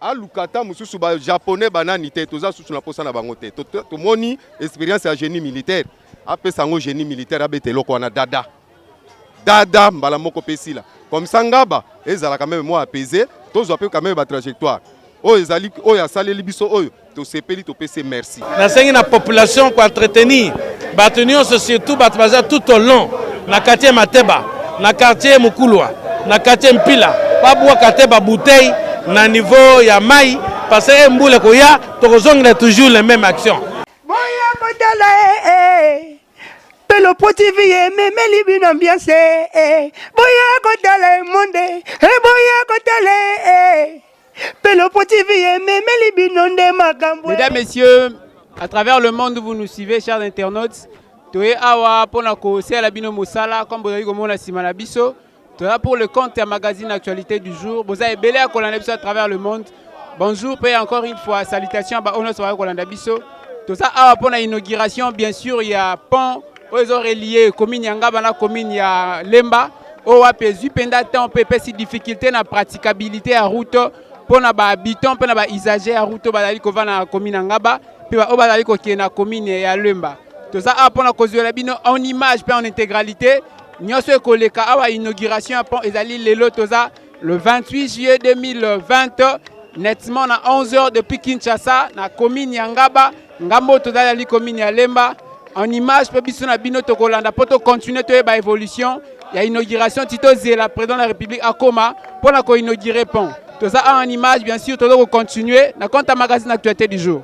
alukata mususu ba japonais banani te toza susu na posa na bango te to moni expérience ya génie militaire apesa ngo génie militaire abetelo ko na dada mbala moko pesila comme ça ngaba ezala quand même moi apaisé tozo pe quand même ba trajectoire o ezali o ya saleli biso oyo to sepeli to pese merci na sengi na population ko entretenir batenir surtout batbaza tout au long na quartier Mateba na quartier Mukulwa na quartier Mpila pa bwa Kateba bouteille na niveau ya mai parce que mboule ko ya to kozonga toujours les mêmes actions boya kodala pelo potivie meme libino ambiance boya kodala monde boya kodala pelo potivie meme libino nde makambo. Mesdames, messieurs, à travers le monde où vous nous suivez, chers internautes, toye awa pona ko se la bino mosala comme bozali komona sima na biso. Là pour le compte et magazine actualité du jour. Vous avez belé à Kolanda à travers le monde. Bonjour, et encore une fois, salutations à Ono Soirée Kolanda Bisso. Tout ça, pour l'inauguration, bien sûr, il y a pont, ils ont relié commune Yangaba, la commune ya Lemba. Au APSU, pendant temps, peut si difficulté na praticabilité à route pour les habitants, pour les usagers à route, pour la commune Yangaba, puis pour la commune ya Lemba. Tout ça, pour la cause de la bino en image, puis en intégralité. Nyonso koleka awa inauguration pont ezali lelo toza le 28 juillet 2020 nettement na 11h depuis Kinshasa na commune Yangaba ngambo toza la commune ya Lemba en image pe biso na bino to kolanda poto continuer to ba évolution ya inauguration Tito Zela président de la République akoma pour na ko inaugurer pont toza en image bien sûr to continuer na compte magazine actualité du jour.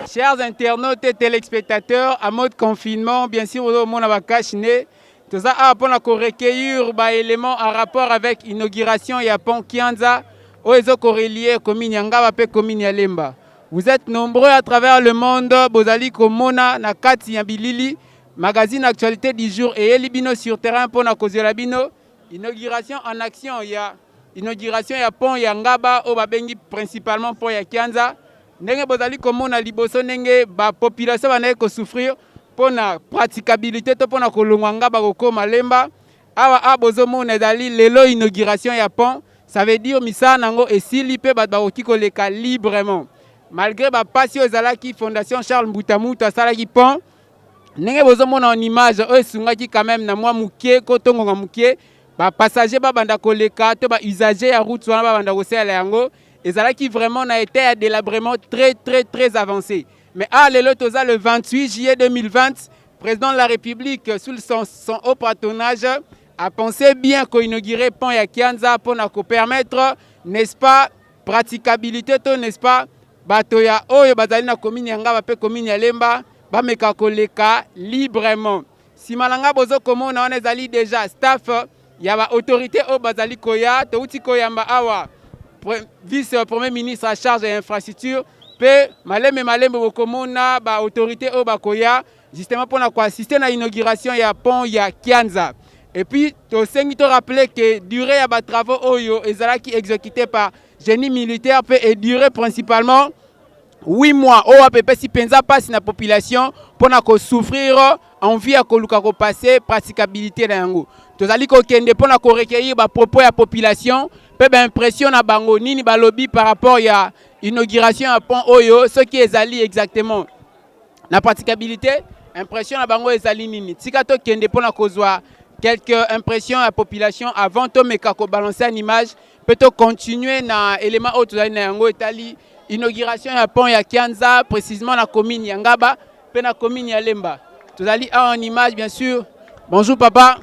Chers internautes et téléspectateurs, à mode confinement, bien sûr, au monde va cacher. Tout ça pour recueillir des éléments en rapport avec l'inauguration et pont Kianza, où ils ont relié commune Yangaba et commune Lemba. Vous êtes nombreux à travers le monde, Bozali Komona, Nakati Yabilili, magazine actualité du jour et Elibino sur terrain pour la cause de la bino. Inauguration en action, il y a inauguration ya pont Yangaba au Babengi principalement pour ya Kianza. Nenge Bozali Komona liboso nenge ba population va ko souffrir pour la praticabilité to pour na kolonganga ba ko Malemba. Awa abozo mona dali lelo inauguration ya pont, ça veut dire misa nango esili pe ba ko koleka librement. Malgré la passion ezalaki fondation Charles Mbutamuta salaki pont ndenge bozomona en image oyo esungaki quand même na mwa mukie kotongo nga mukie ba passager ba banda koleka to ba usager ya route wana ba banda kosala yango ezalaki vraiment na été à délabrement très avancé. Mais lelo toza le 28 juillet 2020, président de la République sous son haut patronage a pensé bien qu'on inaugurait pont ya Kianza pour na ko permettre n'est-ce pas praticabilité to n'est-ce pas batoya oyo bazali na commune Yangaba pe commune ya Lemba ba meka koleka librement. Si malanga bozo komona on ezali déjà staff ya ba autorité o bazali koya to uti koyamba awa vice premier ministre à charge de l'infrastructure pe malembe bokomona ba autorité o bakoya justement pour na ko assister na inauguration ya pont ya Kianza. Et puis to sengi to rappeler que durée ya ba travaux oyo ezalaki exécuté par génie militaire peut durer principalement 8 mois. Au APP si penza passe na population pour na ko souffrir envie à koluka ko passer praticabilité na yango. Tozali ko kende pour na ko recueillir ba propos ya population pe ba impression na bango nini ba lobby par rapport ya inauguration à pont oyo ce qui ezali exactement na praticabilité impression na bango ezali nini tika to kende pour na kozwa quelques impressions à la population avant de me balancer une image peut-on continuer na élément autre na yango etali inauguration ya pont ya Kianza précisément la commune Yangaba pe na commune ya Lemba tozali en image bien sûr. Bonjour papa,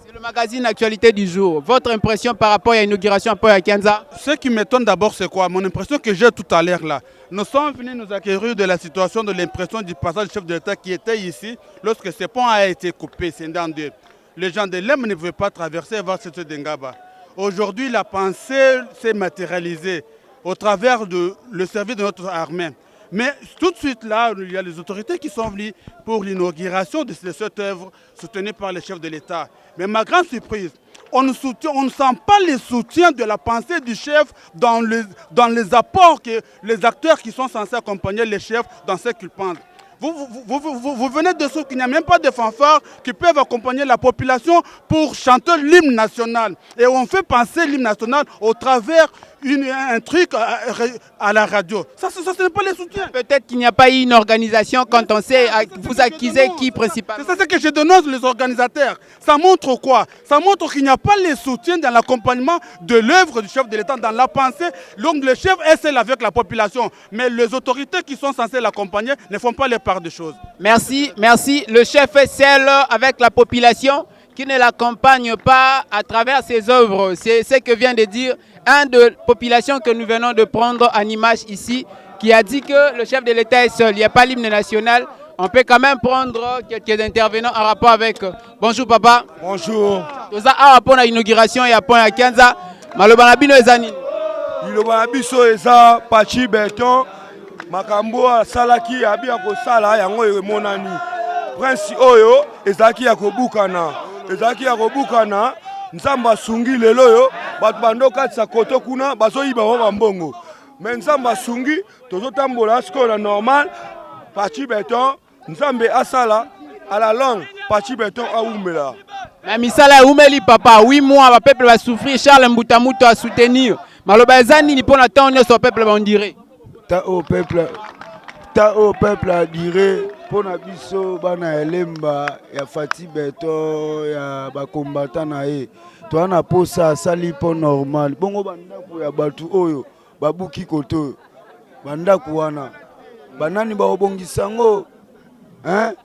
c'est le magazine actualité du jour. Votre impression par rapport à l'inauguration à pont ya Kianza? Ce qui m'étonne d'abord c'est quoi? Mon impression que j'ai tout à l'heure là. Nous sommes venus nous acquérir de la situation de l'impression du passage du chef de l'État qui était ici lorsque ce pont a été coupé, scindé en deux. Les gens de Lemba ne pouvaient pas traverser vers cette Dengaba. Aujourd'hui, la pensée s'est matérialisée au travers du service de notre armée. Mais tout de suite là, il y a les autorités qui sont venues pour l'inauguration de cette œuvre soutenue par le chef de l'État. Mais ma grande surprise, on ne sent pas le soutien de la pensée du chef dans les apports que les acteurs qui sont censés accompagner les chefs dans ce qu'ils pensent. Vous venez de ce qu'il n'y a même pas de fanfares qui peuvent accompagner la population pour chanter l'hymne national. Et on fait penser l'hymne national au travers un truc à la radio. Ça ce n'est pas le soutien. Peut-être qu'il n'y a pas eu une organisation quand on sait, vous accusez qui principalement. C'est ça que je dénonce les organisateurs. Ça montre quoi? Ça montre qu'il n'y a pas le soutien dans l'accompagnement de l'œuvre du chef de l'État, dans la pensée. Donc le chef est seul avec la population. Mais les autorités qui sont censées l'accompagner ne font pas les parts des choses. Merci, merci. Le chef est seul avec la population qui ne l'accompagne pas à travers ses œuvres. C'est ce que vient de dire un de la population que nous venons de prendre en image ici, qui a dit que le chef de l'État est seul. Il n'y a pas l'hymne national. On peut quand même prendre quelques intervenants en rapport avec... Bonjour papa. Bonjour. Tout ça a rapport à l'inauguration et à point à Kenza. Malobanabino ezani. Ilobanabiso eza pachi beton. Makambo salaki abia ko sala yango emonani. Prince oyo ezaki ya kobukana. Ezaki ya kobukana. Nzamba sungi lelo yo batu bando katisa koto kuna bazoyiba wa mbongo. Mais nzamba sungi tozo tambola sikola normal pachi beton nzambe asala à la longue pachi beton a umela. Mais misala umeli papa 8 mois ba peuple va souffrir Charles Mbutamuto a soutenir. Maloba ezani ni pona temps nyonso peuple on dirait. Ta au peuple a diré pona biso bana elemba ya Fati Beton ya ba combattant na ye to ana posa sali po normal bongo bandako ya batu oyo babuki koto bandako wana banani ba obongisango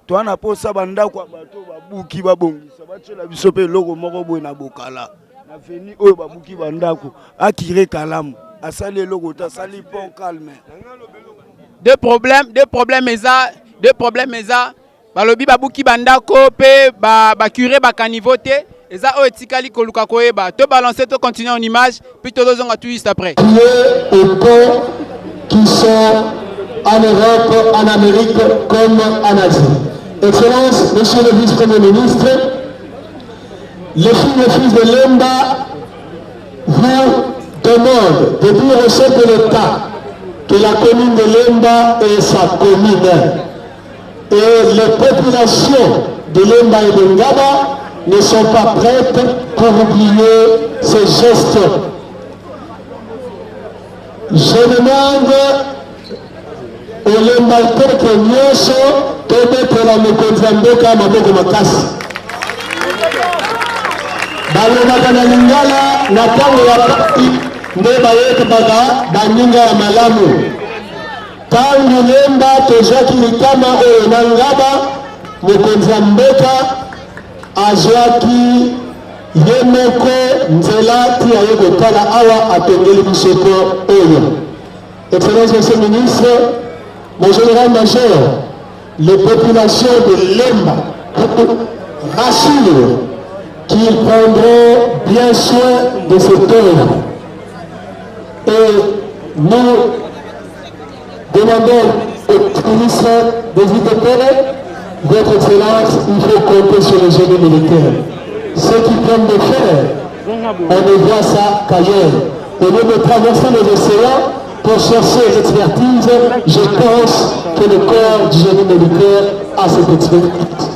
to ana posa bandako ya bato babuki babongisa batela biso pe logo moko boye na bokala na veni oyo babuki bandako akire kalamu asali logo ta sali pont calme. Deux problèmes eza balobi babuki bandako pe ba curé ba canivoté eza o etikali koluka koyeba to balancer to continuer en image puis to dozonga tout juste après. Et ceux qui sont en Europe, en Amérique comme en Asie. Excellence, Monsieur le Vice-Premier ministre, les fils de Lemba vous demandent de dire au chef de l'État que la commune de Lemba est sa commune. Et les populations de Lemba et de Ngaba ne sont pas prêtes pour oublier ces gestes. Je demande aux Lembaltais que nous sommes de mettre la Mokonzamboka Maboko Makasi. Balobaka na Lingala na tango ya pati nde bayekaka baninga ya malamu. Tango Lemba tozwaki likama oyo na Ngaba mokonzi ya mboka azwaki ye moko nzela ti aye kotala awa atongeli biso mpo oyo. Excellence Monsieur le Ministre, mon général-major, les populations de Lemba rassurent qu'ils prendront bien soin de cette œuvre. Et nous demandons au ministre des ITPR, votre Excellence, il faut compter sur les génies militaires. Ceux qui prennent de fer, on ne voit ça qu'ailleurs. Au lieu de traverser les océans pour chercher l'expertise, je pense que le corps du génie militaire a cette expertise.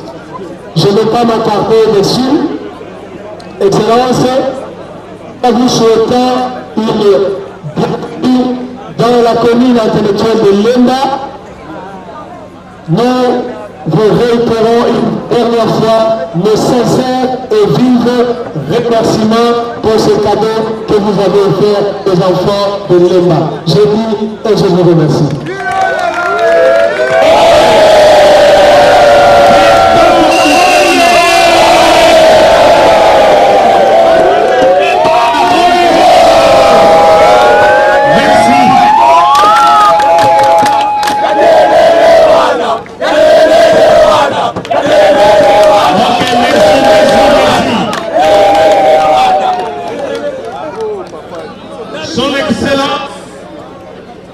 Je ne vais pas m'attarder dessus. Excellence, vous souhaitant une bienvenue dans la commune intellectuelle de Lemba. Nous vous réitérons une dernière fois nos sincères et vifs remerciements pour ce cadeau que vous avez offert aux enfants de Lemba. Je dis et je vous remercie. Son Excellence,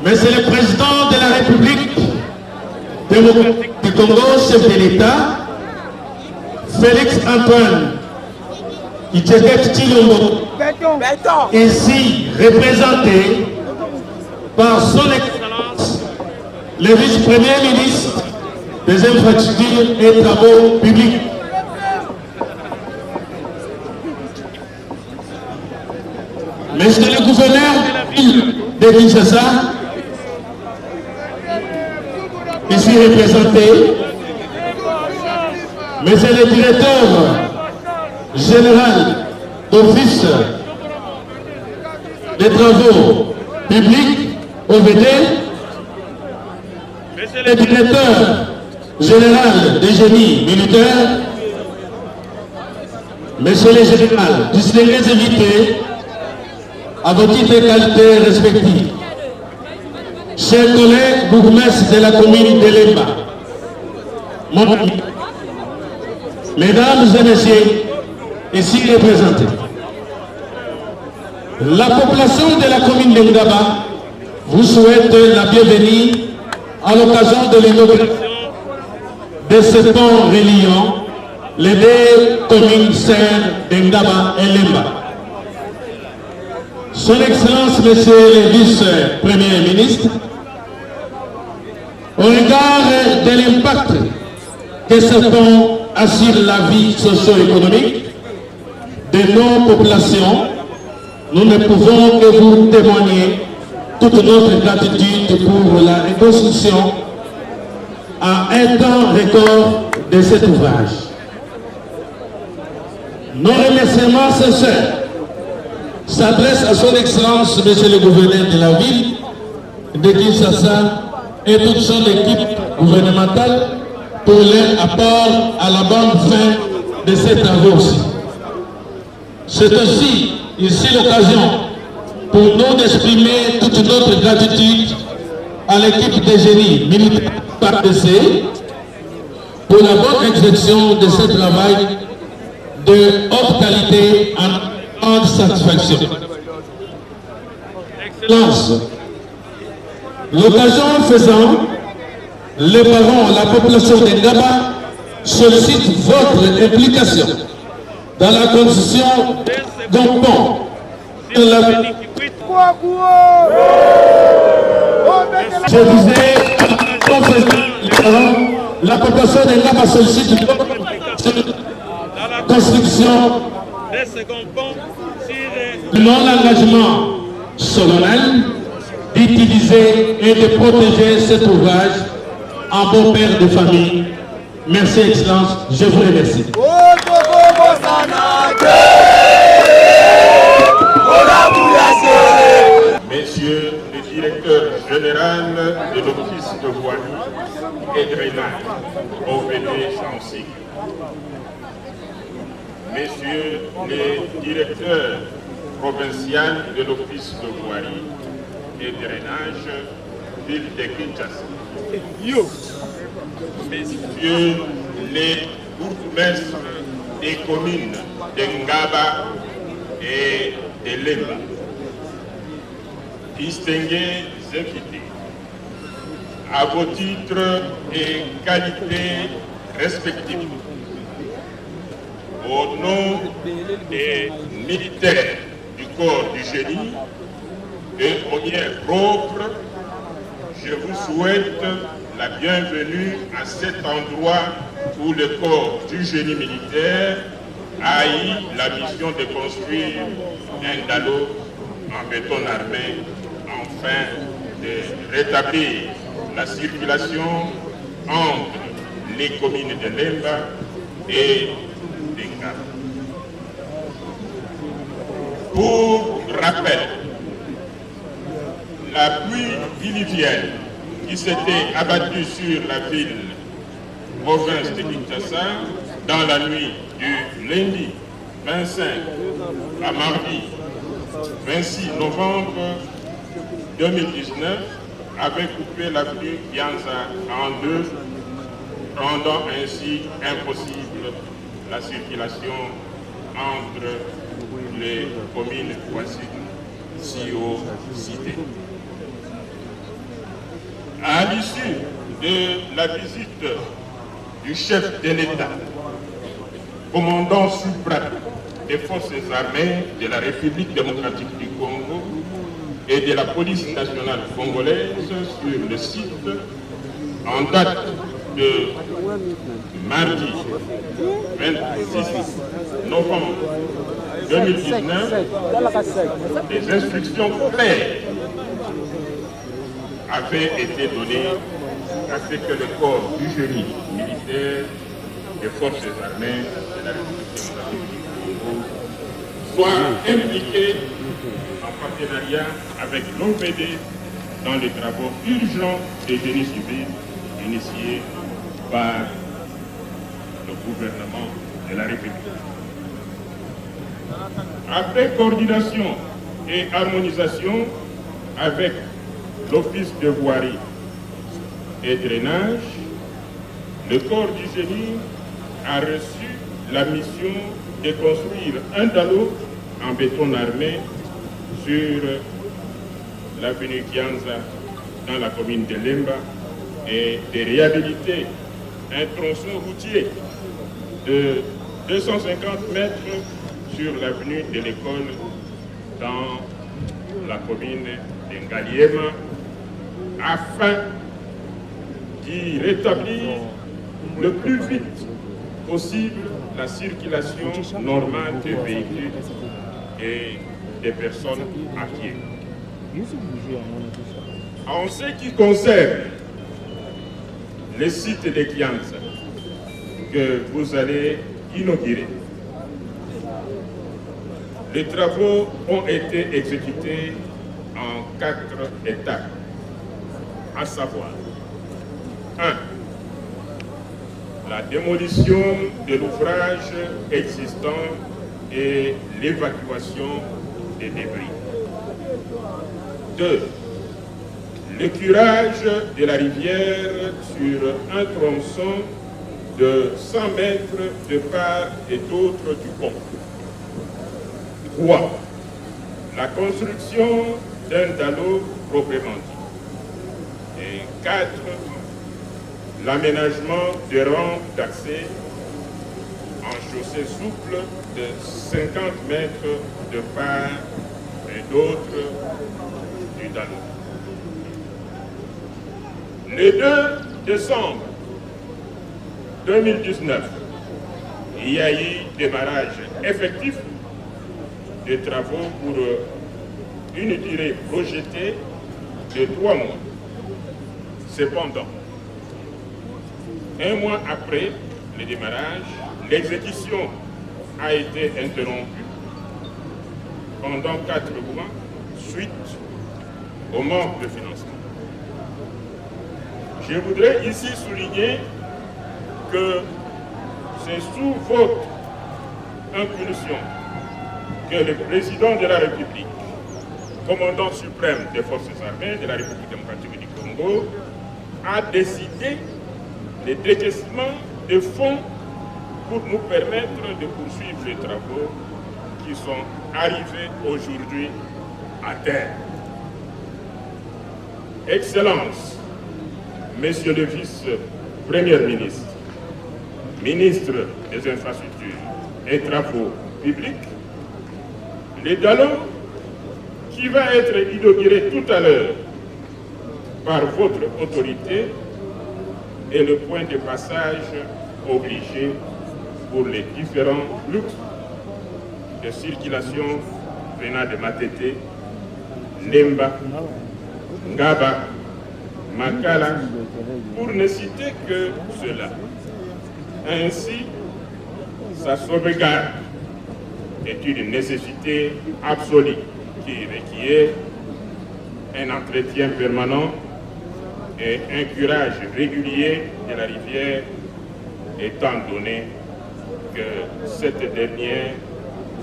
Monsieur le Président de la République, démocratique du Congo, chef de l'État, Félix Antoine Tshisekedi Tshilombo, ici représenté par son Excellence, le vice-premier ministre des infrastructures et travaux publics. Monsieur le gouverneur de la ville de Kinshasa, ici représenté, Monsieur le directeur général d'office des travaux publics, OVD, Monsieur le directeur général des génies militaires, Monsieur le général, distingués invités, à vos titres et qualités respectives, chers collègues bourgmestres de la commune de Lemba, mon ami, mesdames et messieurs, ici représentés, la population de la commune de Ngaba vous souhaite la bienvenue à l'occasion de l'inauguration de ce pont reliant les deux communes sœurs de Ngaba et Lemba. Son Excellence, Monsieur le Vice-Premier ministre, au regard de l'impact que ce pont a sur la vie socio-économique de nos populations, nous ne pouvons que vous témoigner toute notre gratitude pour la reconstruction à un temps record de cet ouvrage. Nos remerciements sincères s'adresse à son Excellence, Monsieur le gouverneur de la ville de Kinshasa et toute son équipe gouvernementale pour leur apport à la bonne fin de ces travaux aussi. C'est aussi ici l'occasion pour nous d'exprimer toute notre gratitude à l'équipe des génies militaires PAPC pour la bonne exécution de ce travail de haute qualité en satisfaction. Excellence, l'occasion faisant, les parents, la population de Ngaba sollicitent votre implication dans la construction d'un pont sur la Je disais, les parents, la population de Ngaba sollicite votre implication dans la construction des seconds ponts sur non-engagement solennel d'utiliser et de protéger cet ouvrage en bon père de famille. Merci, Excellence, je vous remercie. Messieurs les directeurs généraux de l'Office de voirie et drainage, OVD Chancy, Messieurs les directeurs provinciaux de l'Office de voirie et drainage, ville de Kinshasa, Messieurs les bourgmestres des communes de Ngaba et de Lemba, distingués invités, à vos titres et qualités respectifs, au nom des militaires du corps du génie et au mien propre, je vous souhaite la bienvenue à cet endroit où le corps du génie militaire a eu la mission de construire un dallo en béton armé afin de rétablir la circulation entre les communes de Lemba et de Ngaba. Pour rappel, la pluie diluvienne qui s'était abattue sur la ville province de Kinshasa dans la nuit du lundi 25 à mardi 26 novembre 2019 avait coupé la ville Bianza en deux, rendant ainsi impossible la circulation entre les communes voisines si haut citées. À l'issue de la visite du chef de l'État, commandant suprême des forces armées de la République démocratique du Congo et de la police nationale congolaise sur le site en date de mardi 26 novembre 2019, des instructions claires avaient été données à ce que le corps du génie militaire des forces armées de la République démocratique du Congo soit impliqué en partenariat avec l'OPD dans les travaux urgents des génies civils initiés par le gouvernement de la République. Après coordination et harmonisation avec l'Office de voirie et drainage, le corps du génie a reçu la mission de construire un dallo en béton armé sur l'avenue Kianza dans la commune de Lemba et de réhabiliter un tronçon routier de 250 mètres sur l'avenue de l'école dans la commune de Ngaliema afin d'y rétablir le plus vite possible la circulation normale des véhicules et des personnes à pied. En ce qui concerne le site de Kianza que vous allez inaugurer, les travaux ont été exécutés en 4 étapes, à savoir 1. La démolition de l'ouvrage existant et l'évacuation des débris. 2. Le curage de la rivière sur un tronçon de 100 mètres de part et d'autre du pont. 3. La construction d'un dallo proprement dit. Et 4. L'aménagement de rampes d'accès en chaussée souple de 50 mètres de part et d'autre du dallo. Le 2 décembre 2019, il y a eu démarrage effectif des travaux pour une durée projetée de 3 mois. Cependant, un mois après le démarrage, l'exécution a été interrompue pendant 4 mois suite au manque de financement. Je voudrais ici souligner que c'est sous votre impulsion que le président de la République, commandant suprême des forces armées de la République démocratique du Congo, a décidé le décaissement de fonds pour nous permettre de poursuivre les travaux qui sont arrivés aujourd'hui à terme. Excellence, Monsieur le vice-premier ministre, ministre des Infrastructures et Travaux publics, le dallo qui va être inauguré tout à l'heure par votre autorité est le point de passage obligé pour les différents flux de circulation venant de Matete, Lemba, Ngaba, Makala, pour ne citer que cela. Ainsi, sa sauvegarde est une nécessité absolue qui requiert un entretien permanent et un curage régulier de la rivière, étant donné que cette dernière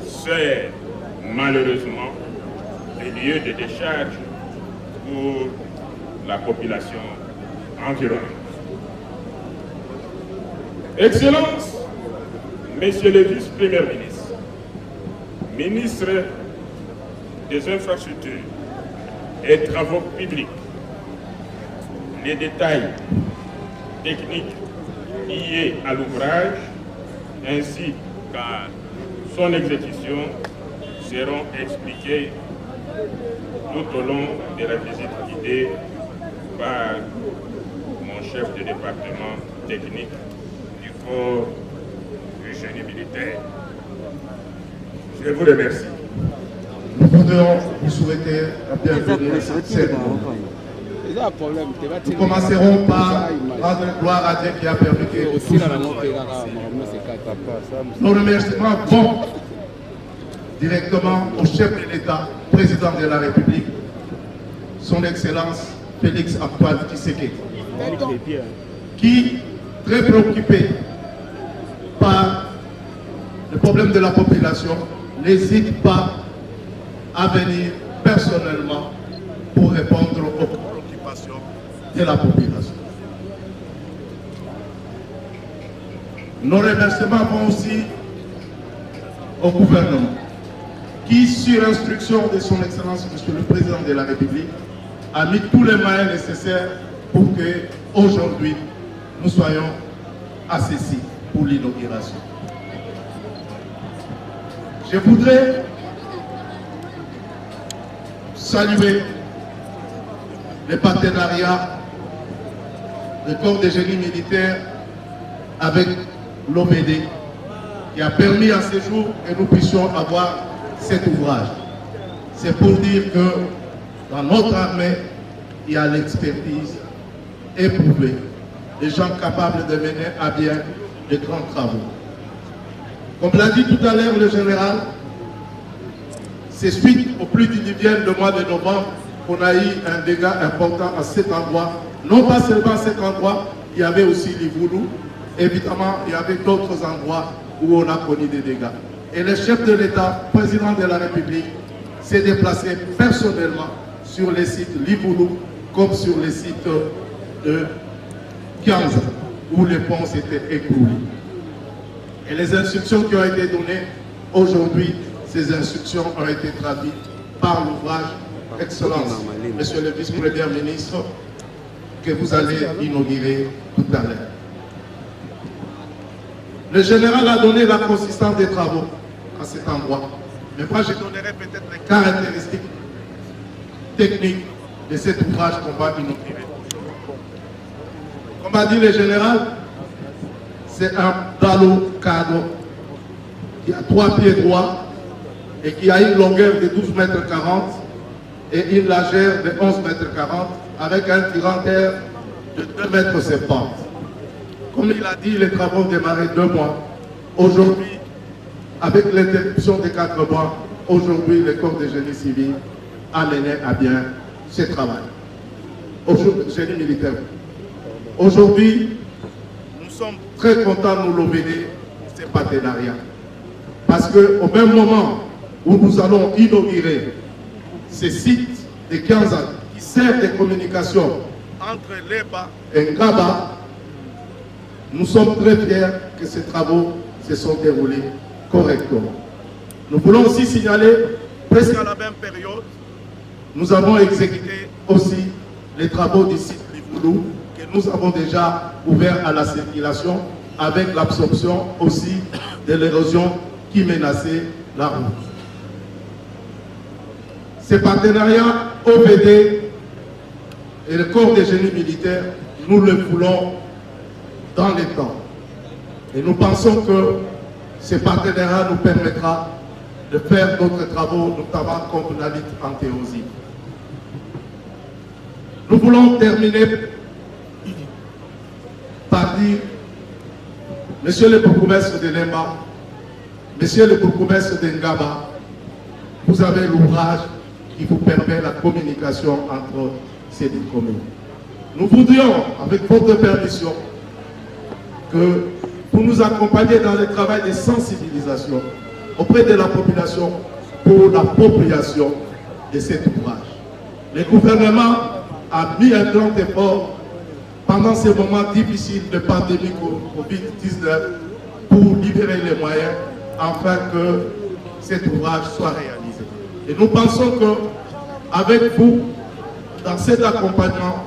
sert malheureusement de lieu de décharge pour la population environnante. Excellence, Monsieur le vice-premier ministre, ministre des Infrastructures et Travaux publics, les détails techniques liées à l'ouvrage ainsi qu'à son exécution seront expliquées tout au long de la visite guidée par mon chef de département technique du corps du génie militaire. Je vous remercie. Nous voudrions vous souhaiter la bienvenue à cette cérémonie. Nous commencerons par rendre gloire à Dieu qui a permis que nous tous nos remerciements vont directement au chef de l'État, président de la République, son Excellence Félix Antoine Tshisekedi, qui, très préoccupé par le problème de la population, n'hésite pas à venir personnellement pour répondre aux préoccupations de la population. Nos remerciements vont aussi au gouvernement qui, sur instruction de son Excellence Monsieur le Président de la République, a mis tous les moyens nécessaires pour que aujourd'hui nous soyons à ceci pour l'inauguration. Je voudrais saluer les partenariats du corps de génie militaire avec l'OMD qui a permis à ce jour que nous puissions avoir cet ouvrage. C'est pour dire que dans notre armée, il y a l'expertise éprouvée, des gens capables de mener à bien de grands travaux. Comme l'a dit tout à l'heure le général, c'est suite au plus diluvienne du mois de novembre qu'on a eu un dégât important à cet endroit. Non pas seulement à cet endroit, il y avait aussi Livoulou. Évidemment, il y avait d'autres endroits où on a connu des dégâts. Et le chef de l'État, président de la République, s'est déplacé personnellement sur les sites Livoulou comme sur les sites de Kianza, où les ponts s'étaient écroulés. Et les instructions qui ont été données aujourd'hui, ces instructions ont été traduites par l'ouvrage Excellence, Monsieur le Vice-Premier ministre, que vous allez inaugurer tout à l'heure. Le général a donné la consistance des travaux à cet endroit. Mais moi, je donnerai peut-être les caractéristiques techniques de cet ouvrage qu'on va inaugurer. Comme a dit le général, c'est un dallo cadre qui a 3 pieds droits et qui a une longueur de 12 mètres 40 et une largeur de 11 mètres 40 avec un tirant d'air de 2 mètres 70. Comme il a dit, les travaux ont démarré 2 mois. Aujourd'hui, avec l'interruption des 4 mois, aujourd'hui, le corps de génie civil a mené à bien ce travail. Génie militaire. Aujourd'hui, nous sommes très contents de nous l'OMD pour ces partenariats. Parce qu'au même moment où nous allons inaugurer ces sites de 15 ans qui servent de communication entre Leba et Ngaba, nous sommes très fiers que ces travaux se sont déroulés correctement. Nous voulons aussi signaler, presque à la même période, nous avons exécuté aussi les travaux du site Livoulou que nous avons déjà ouvert à la circulation avec l'absorption aussi de l'érosion qui menaçait la route. Ces partenariats OVD et le corps des génies militaires, nous le voulons dans les temps. Et nous pensons que ces partenariats nous permettra de faire d'autres travaux, notamment contre la lutte anti-érosive. Nous voulons terminer par dire, Monsieur le bourgmestre de Lemba, Monsieur le bourgmestre de Ngaba, vous avez l'ouvrage qui vous permet la communication entre ces deux communes. Nous voudrions, avec votre permission, que vous nous accompagniez dans le travail de sensibilisation auprès de la population pour l'appropriation de cet ouvrage. Le gouvernement a mis un grand effort pendant ces moments difficiles de pandémie Covid-19 pour libérer les moyens afin que cet ouvrage soit réalisé. Et nous pensons qu'avec vous, dans cet accompagnement,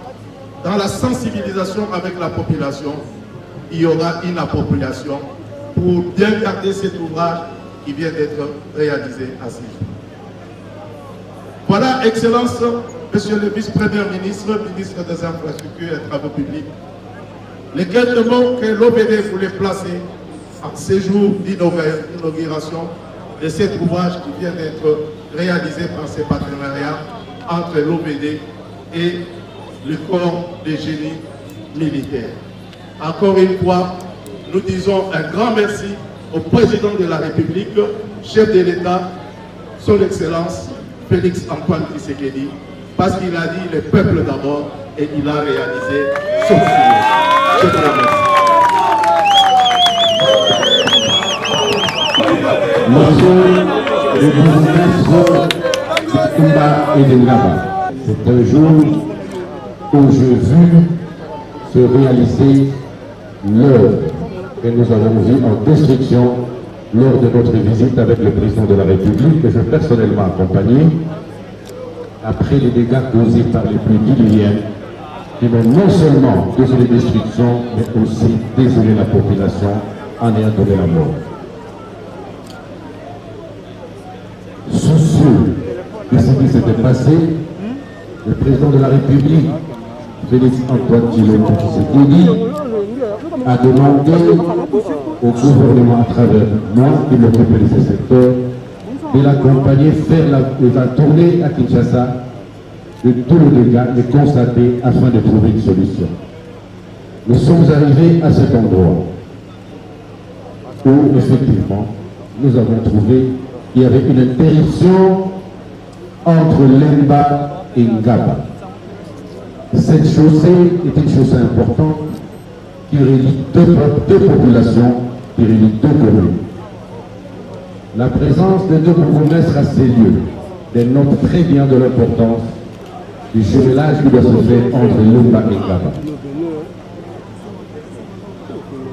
dans la sensibilisation avec la population, il y aura une appropriation pour bien garder cet ouvrage qui vient d'être réalisé à ce jour. Voilà, Excellence, Monsieur le Vice-Premier ministre, ministre des Infrastructures et Travaux Publics, les quelques mots que l'OBD voulait placer en ces jours d'inauguration de cet ouvrage qui vient d'être réalisé par ces partenariats entre l'OBD et le corps des génies militaires. Encore une fois, nous disons un grand merci au président de la République, chef de l'État, son Excellence Félix Antoine Tshisekedi, parce qu'il a dit le peuple d'abord et il a réalisé son souhait. Je vous remercie. Monsieur le ministre Kumba et de Ngaba, c'est un jour où j'ai vu se réaliser l'œuvre que nous avons vue en destruction lors de notre visite avec le président de la République, que je personnellement accompagné, après les dégâts causés par les pluies diluviennes, qui vont non seulement causer les destructions, mais aussi désoler la population en ayant donné la mort. Soucieux de ce qui s'était passé, le président de la République, Félix Antoine Tshisekedi, a demandé au gouvernement à travers moi, qui m'occupe de ce secteur, de l'accompagner, faire la tournée à Kinshasa de tous les dégâts et constater afin de trouver une solution. Nous sommes arrivés à cet endroit où effectivement nous avons trouvé qu'il y avait une interruption entre Lemba et Ngaba. Cette chaussée est une chaussée importante qui relie deux populations, qui relie deux communes. La présence de deux bourgmestres à ces lieux dénote très bien de l'importance du jumelage qui doit se faire entre Lemba et Ngaba.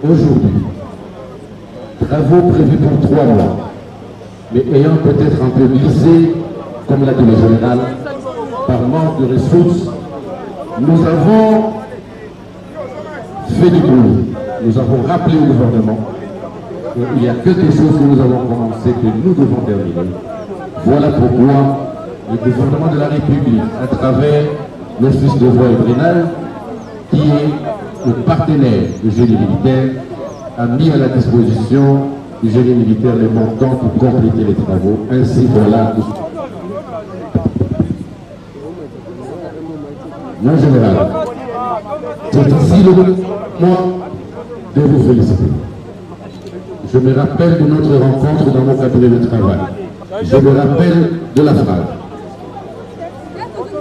Aujourd'hui, travaux prévus pour 3 mois, mais ayant peut-être un peu glissé, comme l'a dit le général, par manque de ressources, nous avons fait du boulot. Nous avons rappelé au gouvernement qu'il y a quelque chose que nous avons commencé, que nous devons terminer. Voilà pourquoi le gouvernement de la République, à travers l'Office de voie et drainage, qui est le partenaire du génie militaire, a mis à la disposition du génie militaire les montants pour compléter les travaux. Ainsi, voilà. Mon général, c'est ici le moment de vous féliciter. Je me rappelle de notre rencontre dans mon cabinet de travail. Je me rappelle de la phrase.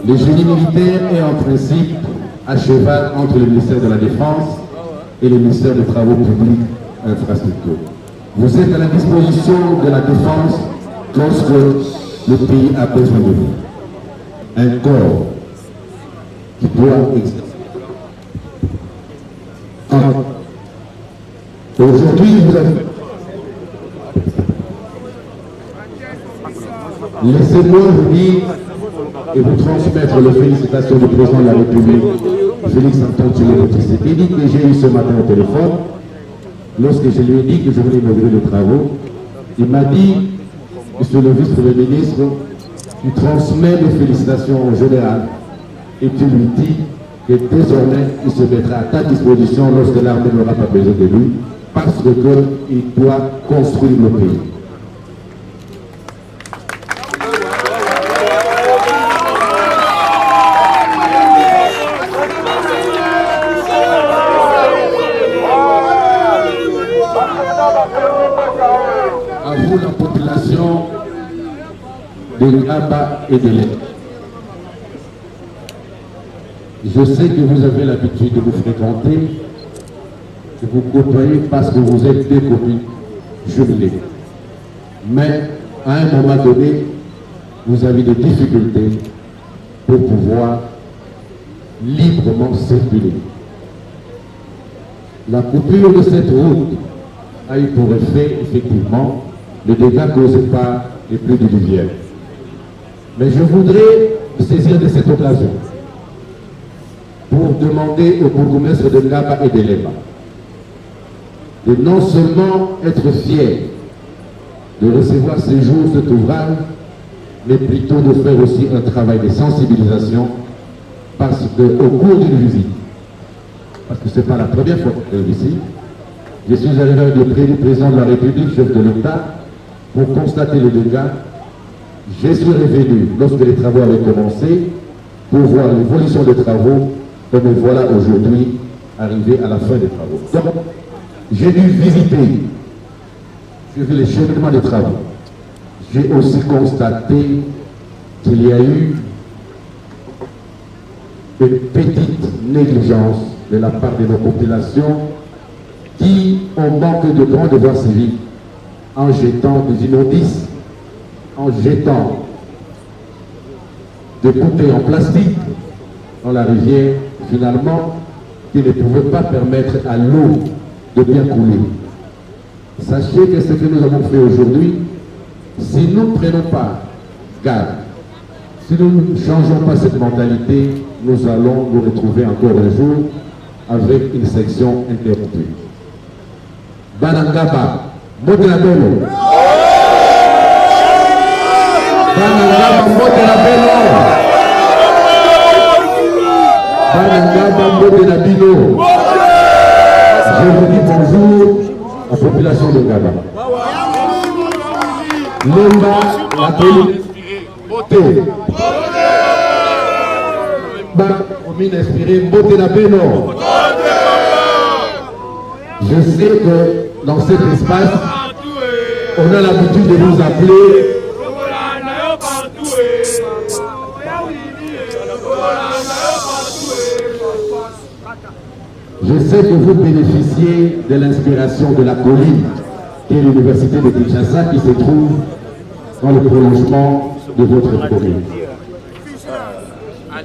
Le génie militaire est en principe à cheval entre le ministère de la Défense et le ministère des Travaux publics et infrastructures. Vous êtes à la disposition de la Défense lorsque le pays a besoin de vous. Un corps qui doit exister. Aujourd'hui, vous avez... Laissez-moi vous dire et vous transmettre les félicitations du président de la République, Félix Antoine Tshisekedi, que j'ai eu ce matin au téléphone. Lorsque je lui ai dit que je voulais inaugurer les travaux, il m'a dit, monsieur le vice-premier ministre, tu transmets les félicitations au général et tu lui dis que désormais il se mettra à ta disposition lorsque l'armée n'aura pas besoin de lui, parce qu'il doit construire le pays. À vous, la population de Ngaba et de l'Est. Je sais que vous avez l'habitude de vous fréquenter, de vous côtoyer parce que vous êtes des communes jumelées. Mais à un moment donné, vous avez des difficultés pour pouvoir librement circuler. La coupure de cette route a eu pour effet, effectivement, le dégât causé par les pluies diluviennes. Mais je voudrais me saisir de cette occasion pour demander au bourgmestre de Ngaba et de Lemba de non seulement être fier de recevoir ces jours cet ouvrage, mais plutôt de faire aussi un travail de sensibilisation parce qu'au cours d'une visite, parce que ce n'est pas la première fois que je suis ici, je suis arrivé avec le président de la République, chef de l'État, pour constater les dégâts. Je suis revenu lorsque les travaux avaient commencé pour voir l'évolution des travaux et me voilà aujourd'hui arrivé à la fin des travaux. Donc, j'ai dû visiter, j'ai vu les cheminements des travaux. J'ai aussi constaté qu'il y a eu une petite négligence de la part de nos populations qui ont manqué de droits de devoirs civiques en jetant des immondices, en jetant des bouteilles en plastique dans la rivière, finalement, qui ne pouvaient pas permettre à l'eau de bien couler. Sachez que ce que nous avons fait aujourd'hui, si nous ne prenons pas garde, si nous ne changeons pas cette mentalité, nous allons nous retrouver encore un jour avec une section interrompue. Banangaba, Motelabelo. Banangaba, Motelabelo. Banangaba, Motelabino. Je vous dis bonjour à la population de Ngaba. Lemba, la commune inspirée, commune inspirée, Motelabeno. Je sais que dans cet espace, on a l'habitude de vous appeler je sais que vous bénéficiez de l'inspiration de la colline, qui est l'université de Kinshasa, qui se trouve dans le prolongement de votre commune.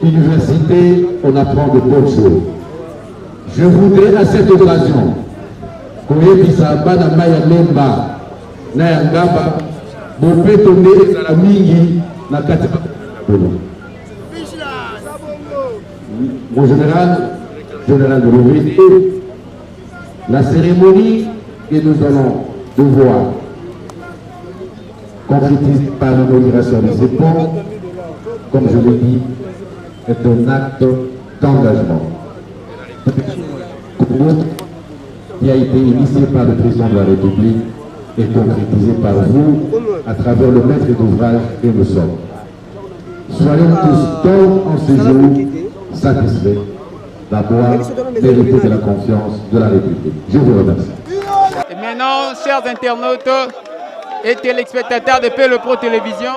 Université, on apprend de bonnes choses. Je voudrais à cette occasion koyebisa bana maya Lemba na ya Ngaba bopeto nde ezala mingi na kati mon général de l'OVD, la cérémonie que nous allons devoir concrétiser par l'inauguration de ces ponts, comme je l'ai dit, est un acte d'engagement qui a été initié par le président de la République et concrétisé par vous à travers le maître d'ouvrage que nous sommes. Soyons tous donc en ce jour satisfaits d'avoir mérité de la confiance de la République. Je vous remercie. Et maintenant, chers internautes et téléspectateurs de PLE Pro Télévision,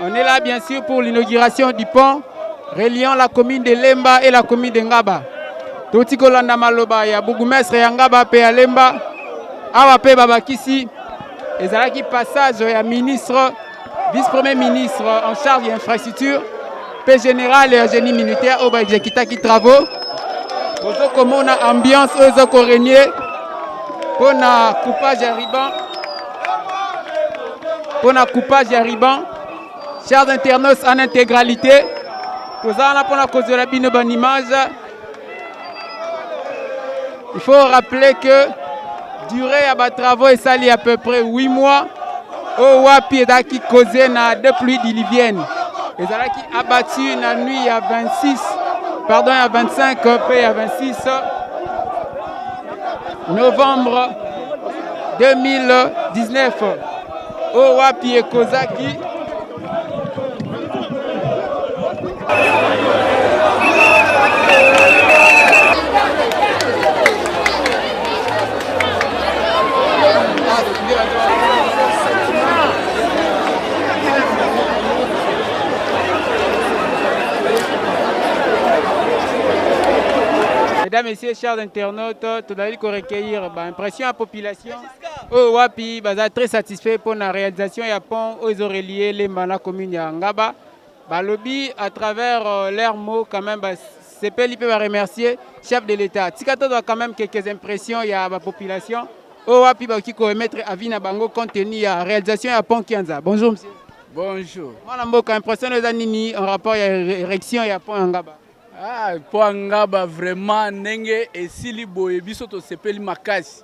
on est là bien sûr pour l'inauguration du pont reliant la commune de Lemba et la commune de Ngaba. Toti kolanda maloba ya bourgmestre ya Ngaba pe ya Lemba awa pe babakisi ezalaki passage ya ministre vice-premier ministre en charge de l'infrastructure pe général et génie militaire au exécutaki travaux ozo komona ambiance ozo ko régner pona coupage ya ruban chers internautes en intégralité tozana pona kozela bino ban image. Il faut rappeler que durée à travaux et ça il y a à peu près 8 mois au wapi edaki causé na deux pluies diluviennes. Et ça qui abattu la nuit à 26 pardon à 25 et à 26 novembre 2019 au wapi et Kozaki. Mesdames, Messieurs, chers internautes, tout d'abord, il recueillir l'impression à la population. Oh, wapi, baza très satisfait pour la réalisation et pont aux reliés les mana communes à Ngaba. Lobby à travers leurs mots quand même, c'est peut remercier chef de l'État. Tikato doit quand même quelques impressions il y a la population. Oh, wapi, qui peut mettre à Vina Bango compte tenu à réalisation et pont Kianza. Bonjour, monsieur. Bonjour. Moi, l'impression de Zanini en rapport à l'érection et à pont Ngaba. Po ngaba vraiment nenge esili boye biso to sepeli makasi.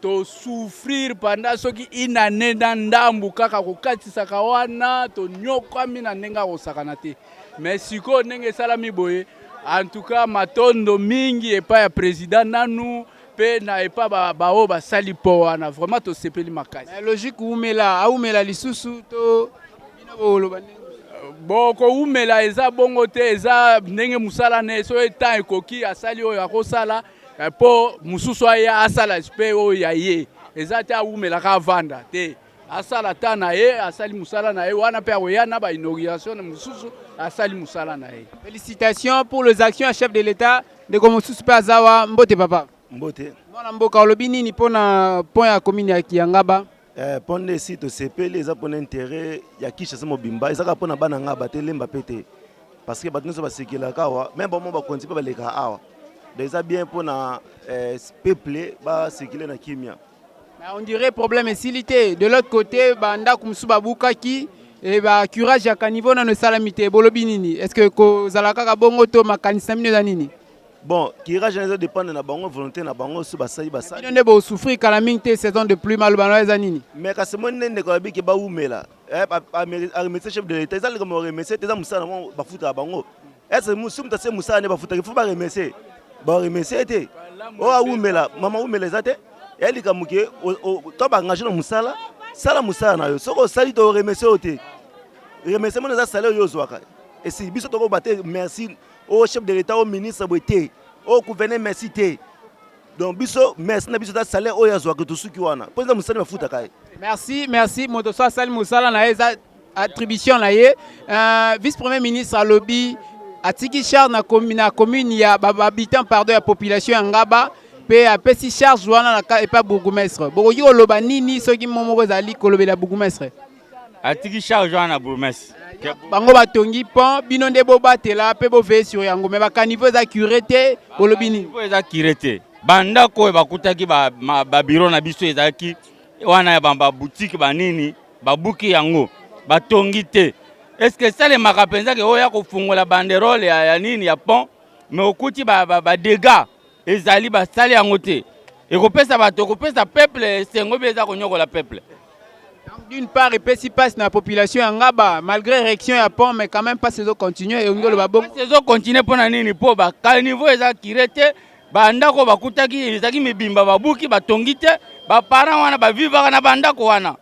To souffrir pendant soki inane na ndambu kaka kokatisaka wana to nyokwami na nenga kosakana te. Mais siko nenge salami boye en tout cas matondo mingi epa ya président nanu pe na epa bao basali po wana vraiment to sepeli makasi. Logique umela lisusu to bino boloba boko umela eza bongo te eza ndenge musala ne so eta ekoki asali oyo akosala po mususu aya asala spe oyo ya ye eza te umela ka vanda te asala ta na ye asali musala na ye wana pe akoya na ba inauguration na mususu asali musala na ye. Félicitations pour les actions à chef de l'État de Komosusu pe azawa mbote papa. Mbote. Mwana mboka olobi nini pona pont ya commune ya Kiangaba? Pont de site sepeli eza pona intérêt ya Kinshasa mobimba ezaka pona bana ngaba te lemba pete parce que batino so basekela kawa même bon ba konti pe baleka awa déjà bien pona peuple ba sekile na kimia. On dirait problème est de l'autre côté banda kumsu babukaki et ba curage ya kanivo na no salamité bolobi nini est-ce que ko zalaka ka bongo to makanisa mino za nini? Bon, curage ne dépend de la volonté na bango su basali basali. Bino ne bo souffrir kala mingte saison de pluie mal bana za nini? Mais ka semone ne ko bi ke ba umela a remercier chef de l'État ezali comme remercier teza musana mo bafuta bango. Est-ce musu mutase musana ne bafuta faut ba remercier. Ba remercier te. O a umela mama umela zate. Elle ka muke to ba engagé na musala sala musala na yo soko sali to remercier ote. Remercier mo na salaire yo zwaka. Et si biso to ko bater merci au chef de l'État, au ministre, au gouverneur, merci. Donc, biso, merci, na biso ta salaire, au yazwa que tout ce qui wana. Pour ça, musala mafuta kai. Merci. Motoso sali musala na eza attribution na ye. Vice-premier ministre à lobby atiki charge na commune ya habitant pardon ya population ya Ngaba pe apesi charge wana na epa bourgmestre. Bokoki koloba nini soki momoko ezali kolobela bourgmestre? Atiki charge wana bourgmestre. Bango batongi pont bino nde bobatela pe boveye sur yango mais bakanivo eza curé te bolobi nini? Eza curé te bandako bakutaki ba biro na biso ezalaki wana ya ba boutique banini babuki yango batongi te. Est-ce que ça les makapenza ke oya kofungola banderole ya nini ya pont mais okuti ba dégâts ezali basali yango te ekopesa bato ekopesa peuple sengo beza konyokola peuple. D'une part, et si passe dans la population en Ngaba, malgré l'érection à pont, mais quand même pas ces eaux continuent et on doit le babon. Ces eaux continuent pour nani po ba niveau eza kirete banda ko bakutaki ezaki mibimba babuki batongite ba parents wana ba vivaka na banda ko wana.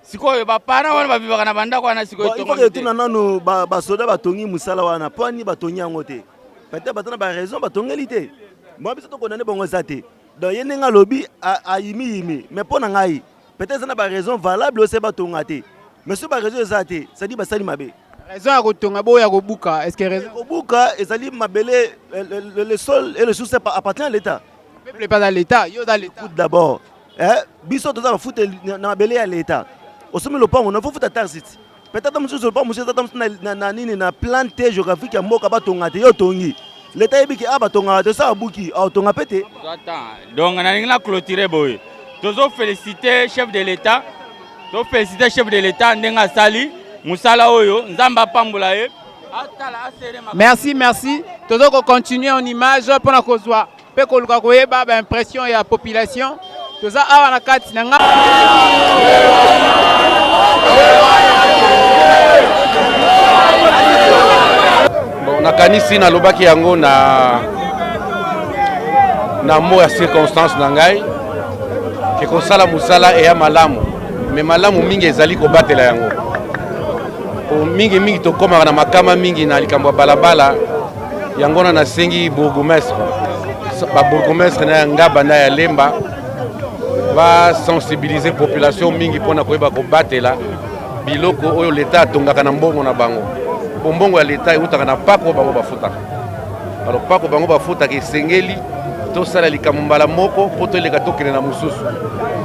Sikoyo ba parents wana ba vivaka na banda ko wana sikoyo to. Ko tuna nanu ba soda batongi musala wana poni batongi yango te. Peut-être batana ba raison batongeli te. Moi biso to konane bongo zate. Donc yenenga lobi a yimi mais pona ngai peut-être ça n'a pas raison valable aussi batonga te mais ce pas raison exacte ça dit basali mabe raison à kotonga bo ya kobuka est-ce que raison kobuka ezali mabele le sol et le sous appartient à l'État le peuple pas dans l'État yo dans l'État d'abord biso to za foot na mabele à l'État au sommet le pont on faut foot taxit peut-être monsieur le pont monsieur na nini na plan géographique ya mboka batonga te yo tongi l'État ebiki abatonga te ça abuki autonga pété donc na ningla clôturer boy. Tozo féliciter chef de l'État. Tozo féliciter chef de l'État ndenga sali musala oyo nzamba pambola ye. Merci. Tozo ko continuer en image pour na kozwa pe ko luka koyeba ba impression ya population. Toza awa na kati na nga. Bon nakanisi na lobaki yango na mo ya circonstance na ngai. Que kosala musala eya malamu mais malamu mingi ezali kobatela yango o mingi tokomaka na makama mingi na likambo ya balabala yango na nasengi bourgmestre ba bourgmestre na Ngaba na ya Lemba va sensibiliser population mingi pona koyeba kobatela biloko oyo l'État atongaka na mbongo na bango mbongo ya l'État eutaka na pako bango bafutaka alors pako bango bafutaka esengeli tosala likambo mbala moko po toleka tokende na mususu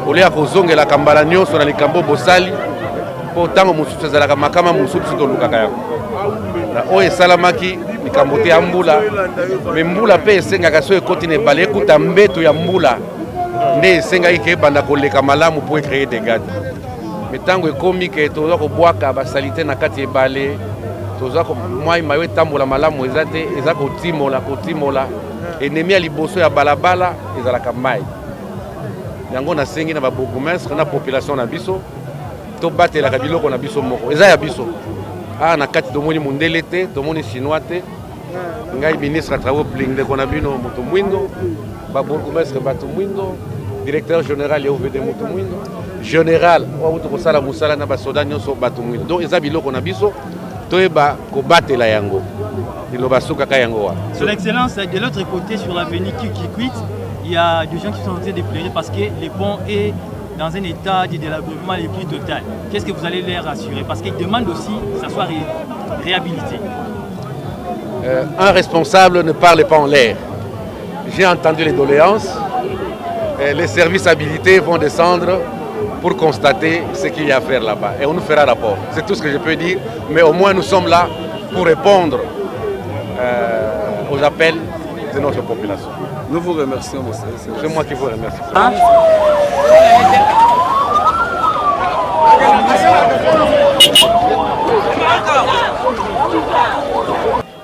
olia kozongela mbala nyonso na likambo bosali po tango mususu ezalaka makama mususu tolukaka yango na oyo esalamaki likambo te ya mbula me mbula mpe esengaka so ekoti na ebale ekuta mbeto ya mbula nde esengaki ke ebanda koleka malamu po ekreye dégâts me ntango ekomi ke toza kobwaka basalite na kati ebale toza ko moi mayo tambola malamu ezate eza ko timola ennemi ya liboso ya balabala ezalaka mai yango nasengi na ba bourgmestre na population na biso to batelaka biloko na biso moko eza ya biso na kati tomoni mundele te tomoni chinois te ngai ministre ya travaux publics ndeko na bino moto mwindo ba bourgmestre bato mwindo directeur général ya OVD moto mwindo général wautu kosala musala na basoda nyonso bato mwindo donc eza biloko na biso toyeba kobatela yango liloba sukaka yango wa. Son Excellence, de l'autre côté sur l'avenue Kikwit, il y a des gens qui sont en train de pleurer parce que le pont est dans un état de délabrement le plus total. Qu'est-ce que vous allez leur assurer? Parce qu'ils demandent aussi que ça soit réhabilité. Un responsable ne parle pas en l'air. J'ai entendu les doléances. Les services habilités vont descendre pour constater ce qu'il y a à faire là-bas. Et on nous fera rapport. C'est tout ce que je peux dire. Mais au moins nous sommes là pour répondre aux appels de notre population. Nous vous remercions. C'est moi qui vous remercie.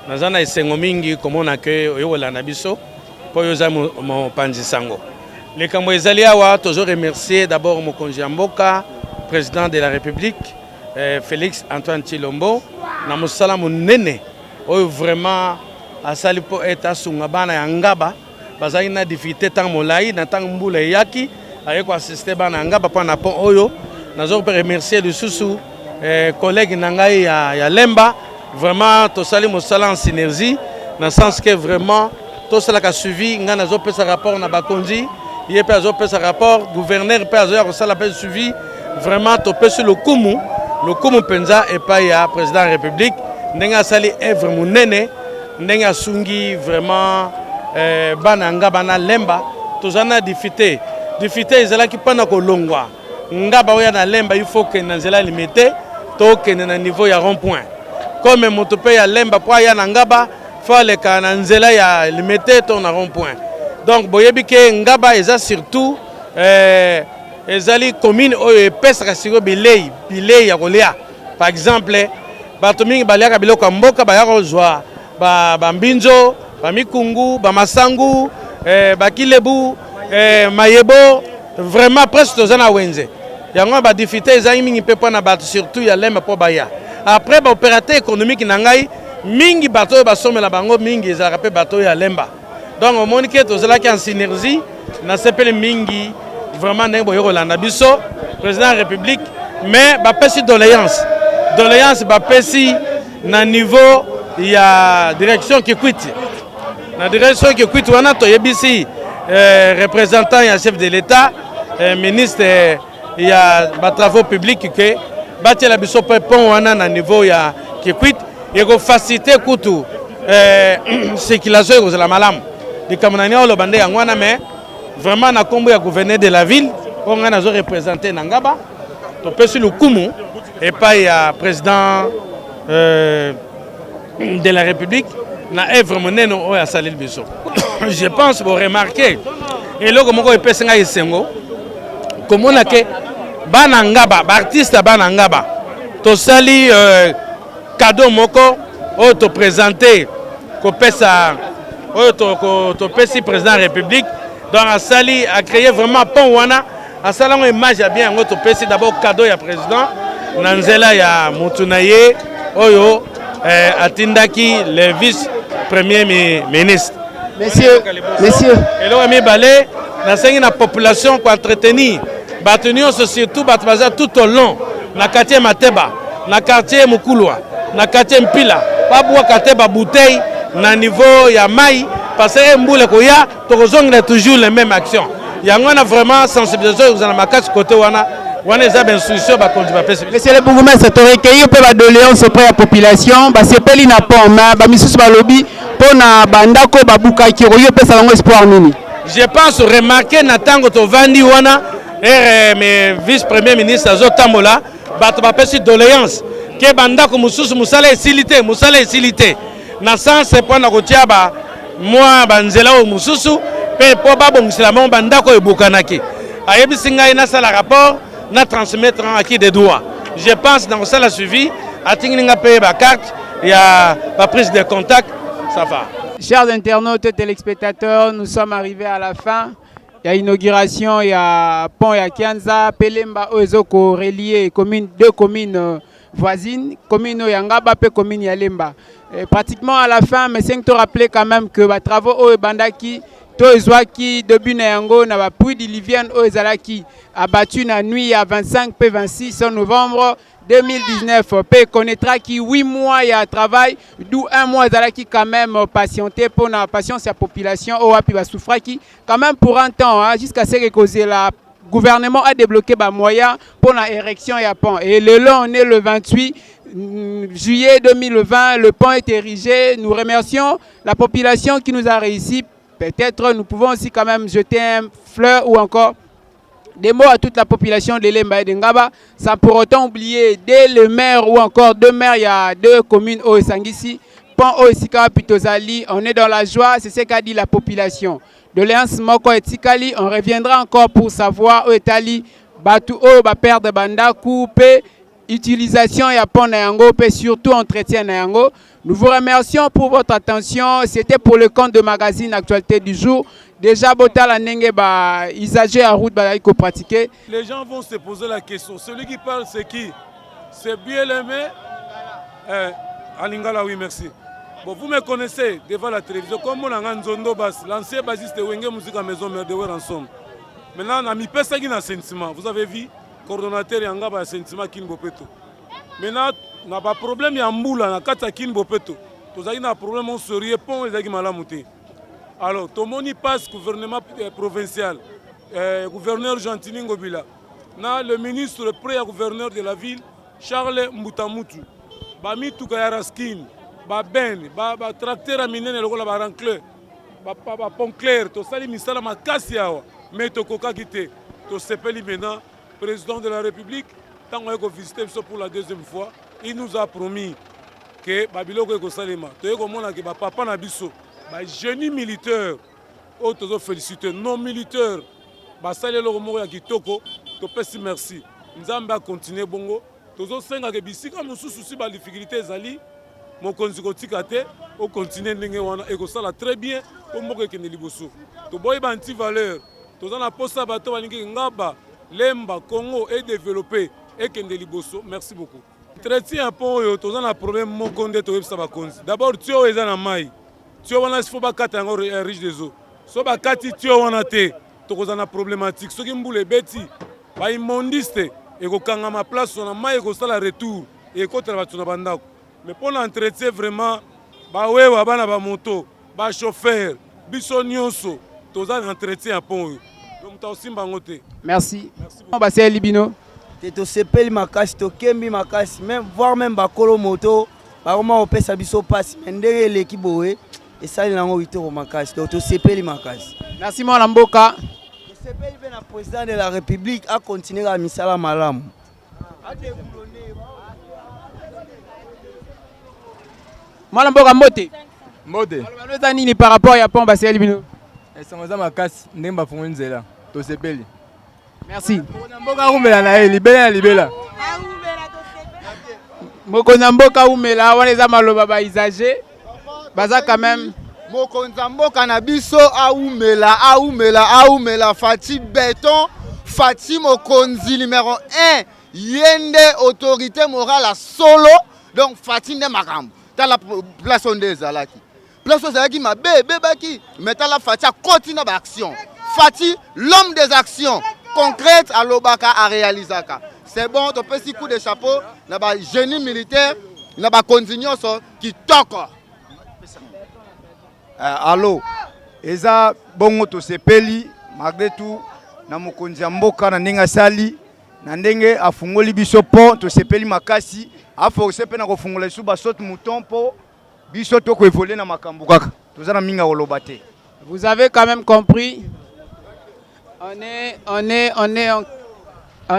Nazana esengo mingi komona ke oyolanda biso po yoza mopanzi sango. Likambo ezali awa tozo remercier d'abord mokonzi ya mboka président de la République Félix Antoine Tshilombo na mosala monene oyo vraiment asali po eta sunga bana ya ngaba bazali na difficulté tant molai na tant mbula yaki ayeko assister bana ya ngaba pa na pont oyo nazo remercier le susu collègue nangai ya Lemba. Vraiment, tout ça, en synergie, dans le sens que vraiment, tout ça a suivi, nous avons fait un rapport dans Bakonzi, il y a fait un rapport, le gouverneur a suivi, vraiment, tout sur le Kumu Penza et pas le président de la République, nous avons sali œuvre monene, nous avons sungi vraiment, Bananga, Bana Lemba, tout ça a diffité. Diffité, c'est là qui pendant que l'ongwa, Ngaba na Lemba, il faut que nous ayons limité, tout que nous avons niveau ya rond-point. Comme motope ya Lemba po ya Ngaba fale ka na nzela ya limité ton na rond-point. Donc boyebi ke Ngaba eza surtout ezali commune oyo epesaka siko bilei ya kolia. Par exemple bato mingi baliaka biloko ya mboka baya kozwa ba mbinzo, ba mikungu, ba masangu, ba kilebu, mayebo, vraiment presque tozana wenze. Yango ba difficulté ezali mingi pe po na bato surtout ya Lemba po baya. Après, l'opérateur économique nangai mingi bateau basomela bango mingi ezalaka pe bateau ya Lemba. Donc au monde que tozalaki en synergie na sepele mingi vraiment ndenge boyokolanda biso président de la République mais bapesi doléance bapesi na niveau ya direction Kikwit. Na direction Kikwit wana toyebisi représentant ya chef de l'État ministre ya ba travaux publics que bâtir la biso pont wana na niveau ya Kikwit et go faciliter kutu circulation ko la malam di kamanani o lo bande yangwana mais vraiment na kombo ya gouverneur de la ville on a zo représenter na Ngaba to pesi le Kumu et pas ya président de la République na œuvre monene o ya salil biso. Je pense vous remarquer et loko moko epesa nga isengo komona ke bana Ngaba, artiste bana Ngaba. To sali cadeau moko o to présenter ko pesa o to pesi président de la République donc a sali a créé vraiment pont wana a sala une image bien o to pesi d'abord cadeau ya président nanzela ya mutunaye oyo atindaki le vice premier ministre. Monsieur et là mi balé na sengi na population ko entretenir Batunion surtout batbaza tout au long na quartier Mateba na quartier Mukulwa na quartier Mpila pas boire Kateba bouteille na niveau ya mai parce que mbule ko ya tokozonga toujours les mêmes actions yango na vraiment sensibilisation vous en makati côté wana eza ben solution ba konzi ba pesi. Monsieur le bourgmestre to recueillir pe ba doléance auprès la population ba sepeli na pont ma ba misusu ba lobby pona bandako ba buka ki royo pesa lango espoir nini. Je pense remarquer na tango to vandi wana mais vice-premier ministre Azotamola, bato bapesi doléance que bandako mususu musala esilité na sens point na kotia ba moi banzela o mususu pe po ba bongisela mo bandako ebukanaki ayebisi ngai na sala rapport na transmettre à qui des droits. Je pense dans ça la suivi atingi nga payer ba carte il y a la prise de contact, ça va. Chers internautes et téléspectateurs, nous sommes arrivés à la fin. Il y a inauguration, il y a pont, il y a Kianza, Pelemba, Ozoko, relié deux communes voisines, commune Yangaba et commune Yalemba. Et pratiquement à la fin, mais c'est te rappeler quand même que les travaux au Bandaki, qui début Nayango, n'a pas d'Ilivienne au Zalaki, abattu la nuit à 25 et 26 novembre 2019. P connaîtra qui 8 mois il y a travail, d'où 1 mois Zalaki quand même patienté pour la patience de la population au Api Souffra qui quand même pour un temps, hein, jusqu'à ce que la gouvernement a débloqué des moyens pour l'érection et pont. Et le long, on est le 28 juillet 2020, le pont est érigé. Nous remercions la population qui nous a réussi. Peut-être nous pouvons aussi quand même jeter un fleur ou encore des mots à toute la population de Lemba et de Ngaba, sans pour autant oublier dès le maire ou encore 2 maires, il y a 2 communes au Sangisi, Pont au Sika Pitozali, on est dans la joie, c'est ce qu'a dit la population. De l'Alliance Moko et Tikali, on reviendra encore pour savoir où est Ali, Batu O, perdre Banda, coupé, utilisation et pont Nayango, et surtout entretien Nayango. Nous vous remercions pour votre attention. C'était pour le compte de magazine Actualité du jour. Déjà, Botal Nenge, usager à route, pratiquer. Les gens vont se poser la question. Celui qui parle, c'est qui? C'est bien aimé. Alingala, oui, merci. Bon, vous me connaissez devant la télévision. Comme on a Nzondo Bass, l'ancien bassiste de Wenge Musique à Maison Merdewer ensemble. Maintenant, on a mis personne qui a un sentiment. Vous avez vu, coordonnateur Yanga a un sentiment qui Bopeto. Maintenant, on a pas de problème, il y a un moule, on a 4 qui Bopeto. Tout ça, il y a un problème, on se répond et il y a un alors, tout le monde y passe, gouvernement provincial, gouverneur Gentini Ngobila. Le ministre, le pré-gouverneur de la ville, Charles Mbutamutu. Bami Tukayaraskin, Ben, tracteur à miner, le rancleur, pont clair, tout ça, il y a un makassia, mais tout coca quitté. Tout s'appelle maintenant, président de la République, tant qu'on a visité pour la 2e fois, il nous a promis que Babiloko est Salima. Tu sais papa Nabiso. Génie militaire, autres féliciter non militaires, basale le mot ya kitoko, to pesi merci. Nzamba continuer bongo, tozo senga ke bisika mususu si ba difficulté zali, mon konzi kotika te, o continuer ndenge wana e ko sala très bien, o moko ke ne liboso. To boy ba anti valeur, tozo na posa bato balingi ngaba, Lemba Congo est développé et ke ne liboso. Merci beaucoup. Traité un pont yo tozo na problème mon konde to yebsa ba konzi. D'abord tio eza na mai. Tu as faut pas riche des eaux. So ba kati tu as te to kozana problématique. So ki mbule beti ba immondiste et ko kanga ma place on a mai ko sala retour et ko tra batuna bandako. Mais pour l'entretien vraiment ba wewa bana ba moto, ba chauffeur, biso nyonso toza entretien à pont. Donc ta aussi bangote. Merci. On va c'est Libino. To sepeli makasi to kembi makasi même voir même ba kolo moto ba comment on peut sa biso passe ndenge l'équipe boé. Et ça, il y a un peu de makasi. Donc, tu sais pas les makasi. Merci, mon Lamboka. Tu sais pas le président de la République a continué à misala malam. Mon Lamboka, Mote. Mote. Ni par rapport à Pont Basel Bino. Et ça m'a makasi. N'imba fonzela. Tu sais pas. Merci. Mboka umela na libela libela. Mokona mboka umela wana za maloba ba usager. Baza quand même mokonza mboka na biso aumela Fati béton Fati mokonzi numéro 1 yende autorité morale à solo donc Fati nde makambo ta la place onde ezalaki mabe bebaki mais ta la Fati a continué ba action Fati l'homme des actions concrètes à lobaka à réalisaka c'est bon to pesi coup de chapeau na ba génie militaire na ba konzinyoso qui toko. Allô, eza bongo to sepeli malgré tout na mokonzi ya mboka na ndenge sali na ndenge afungoli biso pont to sepeli makasi afo sepe na kofungola su ba saute mouton po biso to ko évoluer na makambo kaka toza na minga koloba te. Vous avez quand même compris. On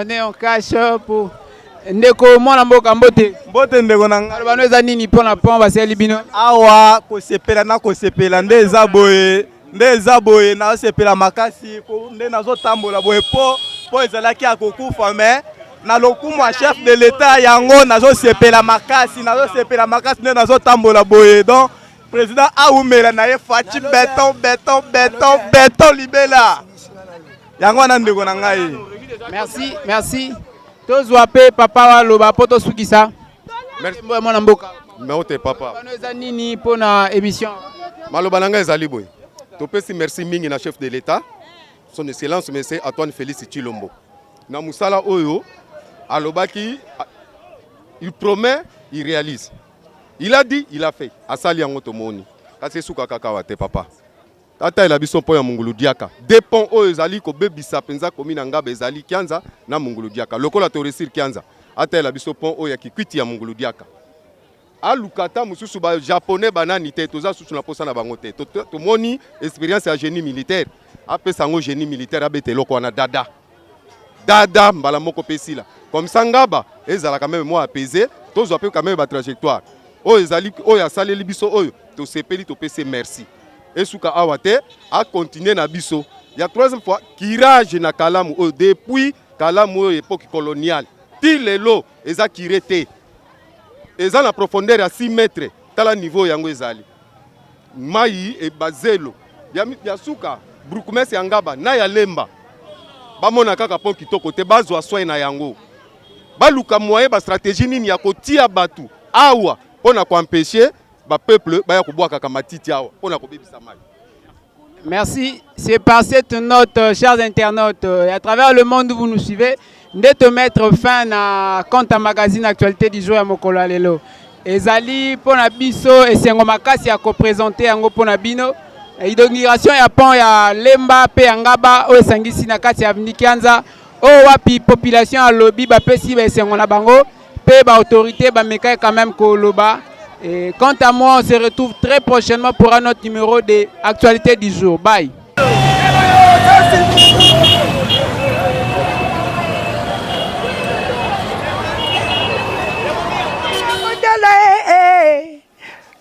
est en cash pour ndeko mwana mboka mbote ndeko nanga bano eza nini pona pont Basel Bino awa ko sepela na ko sepela nde eza boye na sepela makasi ko nde nazo tambola boye po ezalaki akokufa mais na lokumu ya chef de l'état yango nazosepela makasi nde nazotambola boye. Donc président aumela na ye Faci beton libela yango wana ndeko na ngai. Merci. Tozwa pe papa wa loba poto sukisa. Merci mwana mboka. Meote papa. Bano eza nini pona émission? Maloba nanga ezali boye. Topesi merci mingi na chef de l'état. Son excellence monsieur Antoine Félix Tshilombo. Na musala oyo alobaki il promet, il réalise. Il a dit, il a fait. Asali yango tomoni. Kasi suka kaka wate papa. Tata ela biso po ya mungulu diaka. Dépend oyo ezali ko bebisa penza komina ngaba ezali kianza na mungulu diaka. Lokola to resir kianza. Ata ela biso pon oyo ya kikwiti ya mungulu diaka. Alukata mususu ba japonais banani te toza susu na posa na bango te. Tomoni expérience ya génie militaire. Apesa ngo génie militaire abete loko wana dada mbala moko pesila. Comme ça ngaba ezala quand même moi apaisé, tozwa pe quand même ba trajectoire. Oyo ezali oyo asaleli biso oyo to sepeli to pese merci. Esuka awate a continuer na biso. Il y a troisième fois kirage na kalamu oyo depuis kalamu oyo époque coloniale. Tilelo eza kirete. Eza na profondeur à 6 mètres tala niveau yango ezali. Mai e bazelo. Ya suka brukumesi yangaba na ya lemba. Bamona kaka pon kitoko te bazwa soin na yango. Baluka moyen ba stratégie nini ya kotia batu awa pona ko empêcher ba peuple ba ya kobwaka kamatiti awa pona ko bebisa mai. Merci, c'est par cette note chers internautes à travers le monde où vous nous suivez de te mettre fin na compte à magazine actualité du jour ya mokolo lelo. Ezali pona biso esengo makasi ya ko présenter yango pona bino. Inauguration ya pont ya Lemba pe Ngaba o sangisi na kati ya Kianza o wapi population a lobby ba pesi ba esengo na bango pe ba autorité ba meka quand même ko loba. Et quant à moi, on se retrouve très prochainement pour un autre numéro de Actualité du jour. Bye.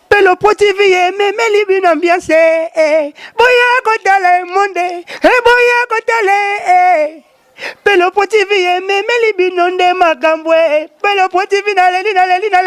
Pelo potivier, mais libi ambiance. Boya kotale monde, boya kotale. Pelo potivier, mais libi nonde makambwe. Pelo potivi naleli.